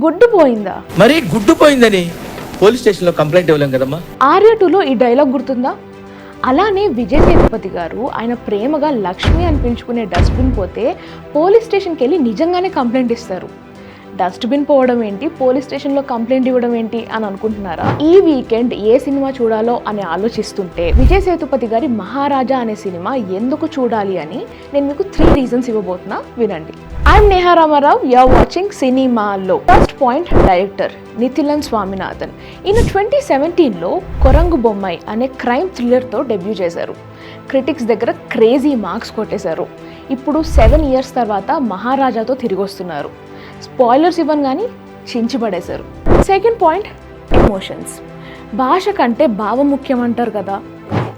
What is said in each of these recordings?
గుడ్డు పోయిందా? మరి గుడ్డు పోయిందని పోలీస్ స్టేషన్లో కంప్లైంట్ ఇవ్వలేం కదమ్మా. ఆర్య 2లో ఈ డైలాగ్ గుర్తుందా? అలానే విజయ్ సేతుపతి గారు ఆయన ప్రేమగా లక్ష్మి అని పిలుచుకునే డస్ట్బిన్ పోతే పోలీస్ స్టేషన్కి వెళ్ళి నిజంగానే కంప్లైంట్ ఇస్తారు. డస్ట్బిన్ పోవడం ఏంటి, పోలీస్ స్టేషన్లో కంప్లైంట్ ఇవ్వడం ఏంటి అని అనుకుంటున్నారా? ఈ వీకెండ్ ఏ సినిమా చూడాలో అని ఆలోచిస్తుంటే విజయ్ సేతుపతి గారి మహారాజా అనే సినిమా ఎందుకు చూడాలి అని నేను మీకు 3 రీజన్స్ ఇవ్వబోతున్నా, వినండి. I'm Neha Ramarao, you are watching సినిమాలో. First point, director Nithilan Swaminathan. ఈయన 2017లో కొరంగు బొమ్మాయి అనే క్రైమ్ థ్రిల్లర్తో డెబ్యూ చేశారు. క్రిటిక్స్ దగ్గర క్రేజీ మార్క్స్ కొట్టేశారు. ఇప్పుడు 7 years తర్వాత మహారాజాతో తిరిగి వస్తున్నారు. స్పాయిలర్స్ ఇవ్వను కానీ చించిపడేశారు. Second point, emotions. భాష కంటే భావం ముఖ్యం అంటారు కదా.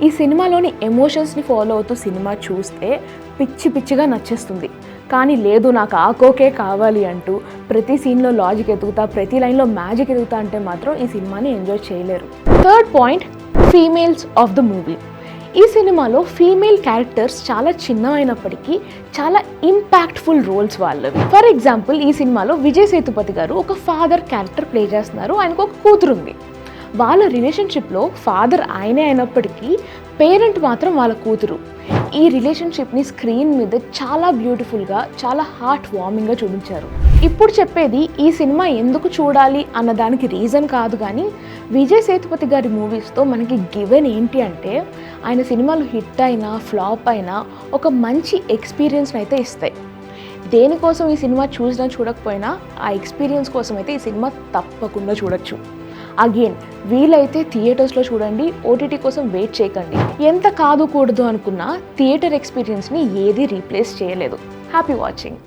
ఈ సినిమాలోని ఎమోషన్స్ని ఫాలో అవుతూ సినిమా చూస్తే పిచ్చి పిచ్చిగా నచ్చేస్తుంది. కానీ లేదు, నాకు ఆ కోకే కావాలి అంటూ ప్రతి సీన్లో లాజిక్ ఎదుగుతా, ప్రతి లైన్లో మ్యాజిక్ ఎదుగుతా అంటే మాత్రం ఈ సినిమాని ఎంజాయ్ చేయలేరు. Third point, females of the movie. ఈ సినిమాలో ఫీమేల్ క్యారెక్టర్స్ చాలా చిన్నమైనప్పటికీ చాలా ఇంపాక్ట్ఫుల్ రోల్స్ వాళ్ళవి. ఫర్ ఎగ్జాంపుల్, ఈ సినిమాలో విజయ్ సేతుపతి గారు ఒక ఫాదర్ క్యారెక్టర్ ప్లే చేస్తున్నారు. ఆయనకు ఒక కూతురు ఉంది. వాళ్ళ రిలేషన్షిప్లో ఫాదర్ ఆయనే అయినప్పటికీ పేరెంట్ మాత్రం వాళ్ళ కూతురు. ఈ రిలేషన్షిప్ని స్క్రీన్ మీద చాలా బ్యూటిఫుల్గా, చాలా హార్ట్ వార్మింగ్గా చూపించారు. ఇప్పుడు చెప్పేది ఈ సినిమా ఎందుకు చూడాలి అన్నదానికి రీజన్ కాదు, కానీ విజయ్ సేతుపతి గారి మూవీస్తో మనకి గివెన్ ఏంటి అంటే ఆయన సినిమాలు హిట్ అయినా ఫ్లాప్ అయినా ఒక మంచి ఎక్స్పీరియన్స్ని అయితే ఇస్తాయి. దేనికోసం ఈ సినిమా చూసినా చూడకపోయినా ఆ ఎక్స్పీరియన్స్ కోసం అయితే ఈ సినిమా తప్పకుండా చూడొచ్చు. అగైన్ వీలైతే థియేటర్స్లో చూడండి, ఓటీటీ కోసం వెయిట్ చేయకండి. ఎంత కాదు కూడదు అనుకున్నా థియేటర్ ఎక్స్పీరియన్స్ని ఏది రీప్లేస్ చేయలేదు. Happy watching.